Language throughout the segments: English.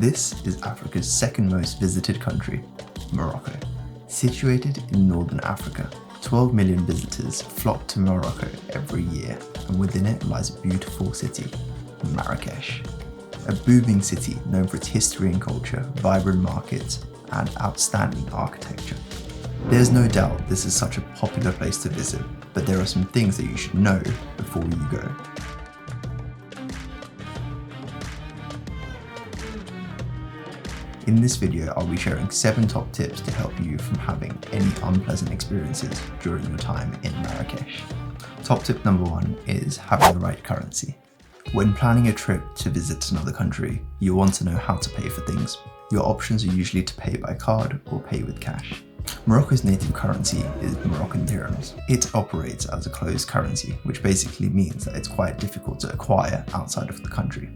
This is Africa's second most visited country, Morocco. Situated in northern Africa, 12 million visitors flock to Morocco every year, and within it lies a beautiful city, Marrakech. A booming city known for its history and culture, vibrant markets, and outstanding architecture. There's no doubt this is such a popular place to visit, but there are some things that you should know before you go. In this video, I'll be sharing 7 top tips to help you from having any unpleasant experiences during your time in Marrakech. Top tip number 1 is having the right currency. When planning a trip to visit another country, you want to know how to pay for things. Your options are usually to pay by card or pay with cash. Morocco's native currency is Moroccan dirhams. It operates as a closed currency, which basically means that it's quite difficult to acquire outside of the country.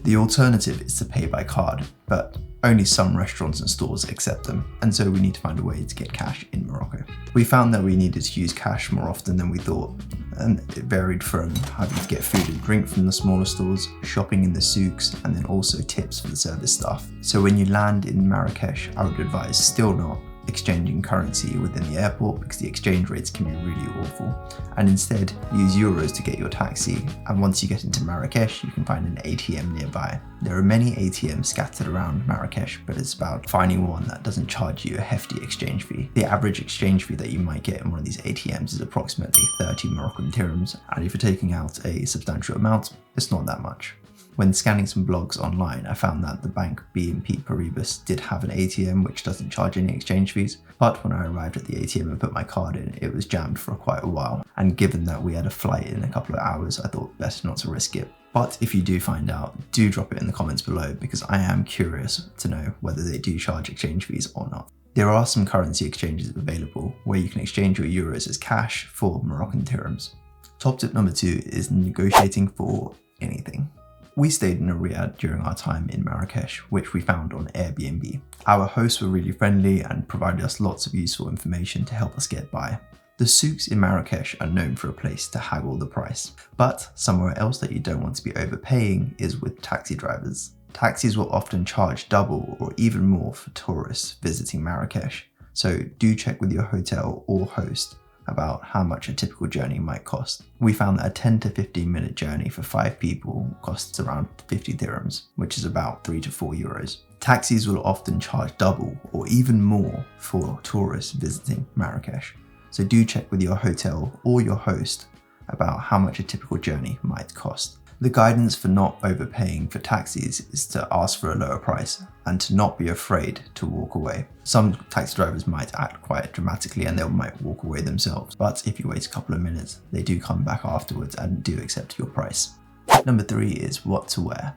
The alternative is to pay by card, but only some restaurants and stores accept them, and so we need to find a way to get cash in Morocco. We found that we needed to use cash more often than we thought, and it varied from having to get food and drink from the smaller stores, shopping in the souks, and then also tips for the service staff. So when you land in Marrakech, I would advise still not exchanging currency within the airport because the exchange rates can be really awful, and instead use euros to get your taxi, and once you get into Marrakech you can find an ATM nearby. There are many ATMs scattered around Marrakech, but it's about finding one that doesn't charge you a hefty exchange fee. The average exchange fee that you might get in one of these ATMs is approximately 30 Moroccan dirhams, and if you're taking out a substantial amount, it's not that much. When scanning some blogs online, I found that the bank BNP Paribas did have an ATM which doesn't charge any exchange fees, but when I arrived at the ATM and put my card in, it was jammed for quite a while, and given that we had a flight in a couple of hours, I thought best not to risk it. But if you do find out, do drop it in the comments below because I am curious to know whether they do charge exchange fees or not. There are some currency exchanges available where you can exchange your euros as cash for Moroccan dirhams. Top tip number 2 is negotiating for anything. We stayed in a riad during our time in Marrakech, which we found on Airbnb. Our hosts were really friendly and provided us lots of useful information to help us get by. The souks in Marrakech are known for a place to haggle the price, but somewhere else that you don't want to be overpaying is with taxi drivers. Taxis will often charge double or even more for tourists visiting Marrakech, so do check with your hotel or host about how much a typical journey might cost. We found that a 10 to 15 minute journey for 5 people costs around 50 dirhams, which is about 3 to 4 euros. Taxis will often charge double or even more for tourists visiting Marrakech, so do check with your hotel or your host about how much a typical journey might cost. The guidance for not overpaying for taxis is to ask for a lower price and to not be afraid to walk away. Some taxi drivers might act quite dramatically and they might walk away themselves, but if you wait a couple of minutes, they do come back afterwards and do accept your price. Number 3 is what to wear.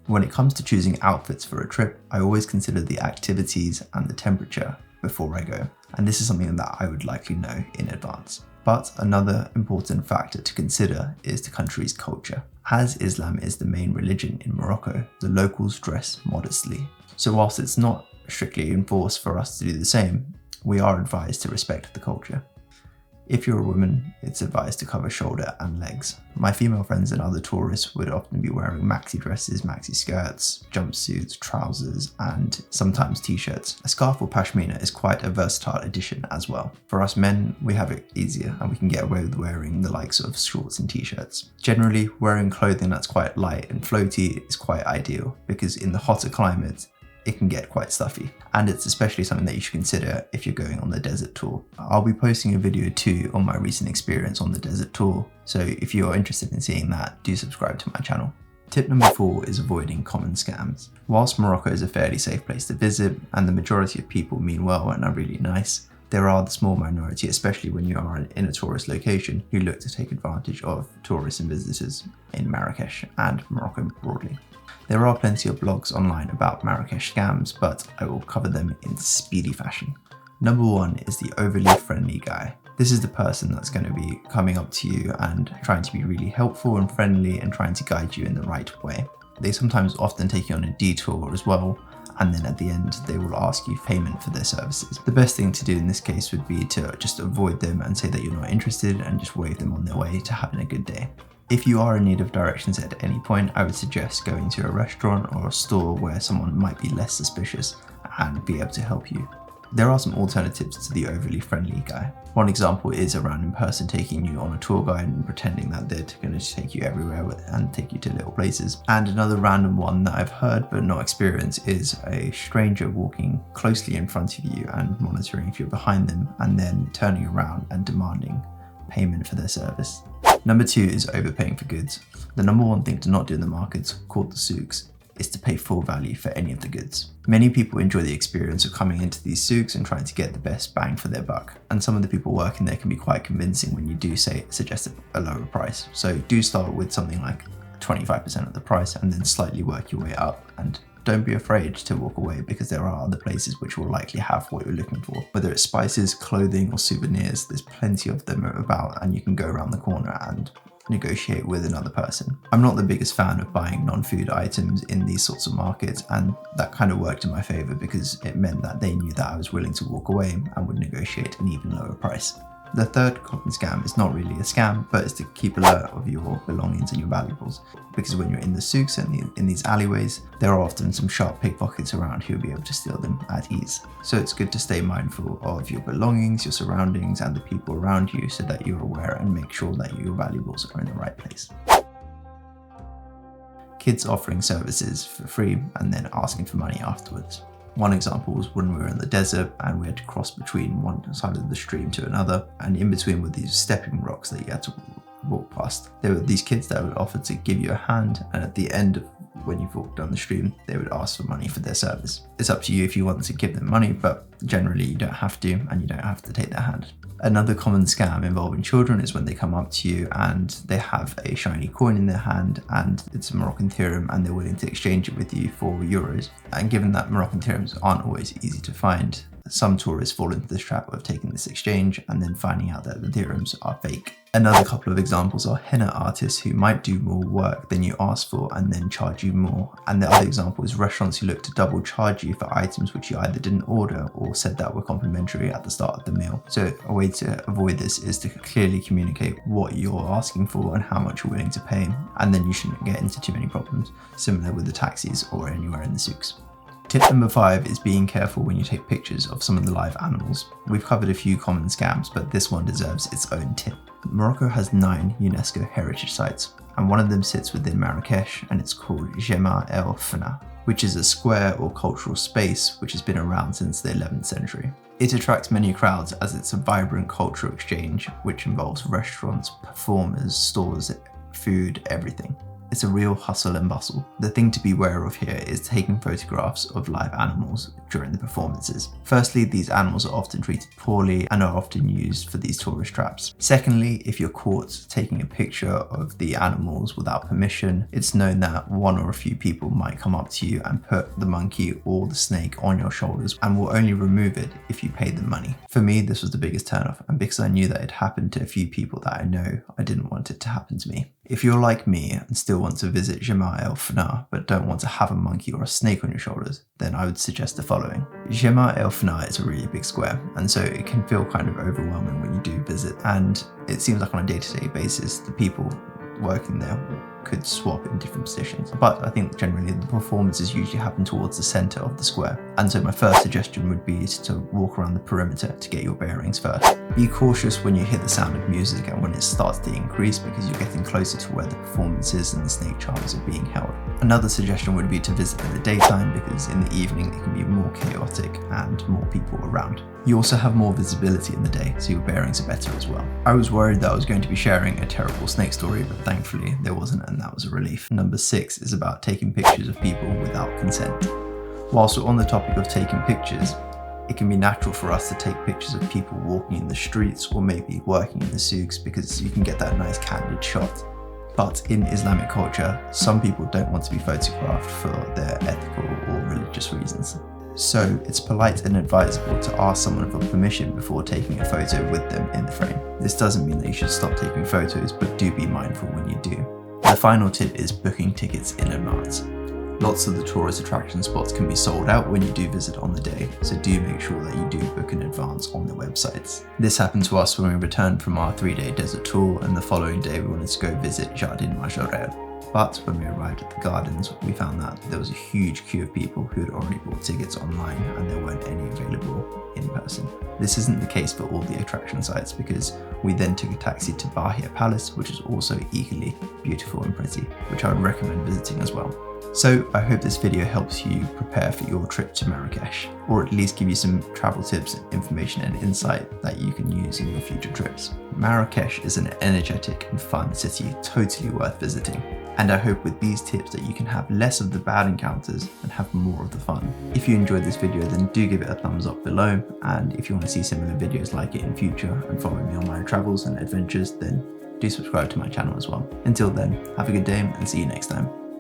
When it comes to choosing outfits for a trip, I always consider the activities and the temperature before I go, and this is something that I would likely know in advance. But another important factor to consider is the country's culture. As Islam is the main religion in Morocco, the locals dress modestly. So whilst it's not strictly enforced for us to do the same, we are advised to respect the culture. If you're a woman, it's advised to cover shoulder and legs. My female friends and other tourists would often be wearing maxi dresses, maxi skirts, jumpsuits, trousers, and sometimes t-shirts. A scarf or pashmina is quite a versatile addition as well. For us men, we have it easier and we can get away with wearing the likes of shorts and t-shirts. Generally, wearing clothing that's quite light and floaty is quite ideal because in the hotter climates, it can get quite stuffy, and it's especially something that you should consider if you're going on the desert tour. I'll be posting a video too on my recent experience on the desert tour, so if you're interested in seeing that, do subscribe to my channel. Tip number 4 is avoiding common scams. Whilst Morocco is a fairly safe place to visit, and the majority of people mean well and are really nice, there are the small minority, especially when you are in a tourist location, who look to take advantage of tourists and visitors in Marrakech and Morocco broadly. There are plenty of blogs online about Marrakech scams, but I will cover them in speedy fashion. Number 1 is the overly friendly guy. This is the person that's going to be coming up to you and trying to be really helpful and friendly and trying to guide you in the right way. They sometimes often take you on a detour as well, and then at the end they will ask you payment for their services. The best thing to do in this case would be to just avoid them and say that you're not interested and just wave them on their way to having a good day. If you are in need of directions at any point, I would suggest going to a restaurant or a store where someone might be less suspicious and be able to help you. There are some alternatives to the overly friendly guy. One example is a random person taking you on a tour guide and pretending that they're going to take you everywhere and take you to little places. And another random one that I've heard but not experienced is a stranger walking closely in front of you and monitoring if you're behind them, and then turning around and demanding payment for their service. Number 2 is overpaying for goods. The number one thing to not do in the markets, called the souks, is to pay full value for any of the goods. Many people enjoy the experience of coming into these souks and trying to get the best bang for their buck. And some of the people working there can be quite convincing when you do suggest a lower price. So do start with something like 25% of the price and then slightly work your way up. And don't be afraid to walk away, because there are other places which will likely have what you're looking for. Whether it's spices, clothing, or souvenirs, there's plenty of them about, and you can go around the corner and negotiate with another person. I'm not the biggest fan of buying non-food items in these sorts of markets, and that kind of worked in my favor because it meant that they knew that I was willing to walk away and would negotiate an even lower price. The third common scam is not really a scam, but it's to keep alert of your belongings and your valuables. Because when you're in the souks and in these alleyways, there are often some sharp pickpockets around who will be able to steal them at ease. So it's good to stay mindful of your belongings, your surroundings, and the people around you so that you're aware and make sure that your valuables are in the right place. Kids offering services for free and then asking for money afterwards. One example was when we were in the desert and we had to cross between one side of the stream to another, and in between were these stepping rocks that you had to walk past. There were these kids that would offer to give you a hand, and at the end of when you've walked down the stream, they would ask for money for their service. It's up to you if you want to give them money, but generally you don't have to, and you don't have to take their hand. Another common scam involving children is when they come up to you and they have a shiny coin in their hand and it's a Moroccan dirham, and they're willing to exchange it with you for euros. And given that Moroccan dirhams aren't always easy to find, some tourists fall into this trap of taking this exchange and then finding out that the dirhams are fake. Another couple of examples are henna artists who might do more work than you ask for and then charge you more. And the other example is restaurants who look to double charge you for items which you either didn't order or said that were complimentary at the start of the meal. So a way to avoid this is to clearly communicate what you're asking for and how much you're willing to pay, and then you shouldn't get into too many problems, similar with the taxis or anywhere in the souks. Tip number 5 is being careful when you take pictures of some of the live animals. We've covered a few common scams, but this one deserves its own tip. Morocco has 9 UNESCO heritage sites, and one of them sits within Marrakech, and it's called Jema El Fna, which is a square or cultural space which has been around since the 11th century. It attracts many crowds as it's a vibrant cultural exchange which involves restaurants, performers, stores, food, everything. It's a real hustle and bustle. The thing to be wary of here is taking photographs of live animals during the performances. Firstly, these animals are often treated poorly and are often used for these tourist traps. Secondly, if you're caught taking a picture of the animals without permission, it's known that one or a few people might come up to you and put the monkey or the snake on your shoulders and will only remove it if you pay them money. For me, this was the biggest turnoff, and because I knew that it happened to a few people that I know, I didn't want it to happen to me. If you're like me and still want to visit Jema El Fna but don't want to have a monkey or a snake on your shoulders, then I would suggest the following. Jema El Fna is a really big square, and so it can feel kind of overwhelming when you do visit, and it seems like on a day-to-day basis the people working there could swap in different positions. But I think generally the performances usually happen towards the center of the square. And so my first suggestion would be to walk around the perimeter to get your bearings first. Be cautious when you hear the sound of music and when it starts to increase, because you're getting closer to where the performances and the snake charms are being held. Another suggestion would be to visit in the daytime, because in the evening it can be more chaotic and more people around. You also have more visibility in the day, so your bearings are better as well. I was worried that I was going to be sharing a terrible snake story, but thankfully there wasn't, and that was a relief. Number 6 is about taking pictures of people without consent. Whilst we're on the topic of taking pictures, it can be natural for us to take pictures of people walking in the streets or maybe working in the souks, because you can get that nice candid shot. But in Islamic culture, some people don't want to be photographed for their ethical or religious reasons. So it's polite and advisable to ask someone for permission before taking a photo with them in the frame. This doesn't mean that you should stop taking photos, but do be mindful when you do. The final tip is booking tickets in advance. Lots of the tourist attraction spots can be sold out when you do visit on the day, so do make sure that you do book in advance on their websites. This happened to us when we returned from our 3-day desert tour, and the following day we wanted to go visit Jardin Majorelle. But when we arrived at the gardens, we found that there was a huge queue of people who had already bought tickets online and there weren't any available in person. This isn't the case for all the attraction sites, because we then took a taxi to Bahia Palace, which is also equally beautiful and pretty, which I would recommend visiting as well. So I hope this video helps you prepare for your trip to Marrakech, or at least give you some travel tips, information and insight that you can use in your future trips. Marrakech is an energetic and fun city, totally worth visiting. And I hope with these tips that you can have less of the bad encounters and have more of the fun. If you enjoyed this video, then do give it a thumbs up below, and if you want to see similar videos like it in future and follow me on my travels and adventures, then do subscribe to my channel as well. Until then, have a good day and see you next time.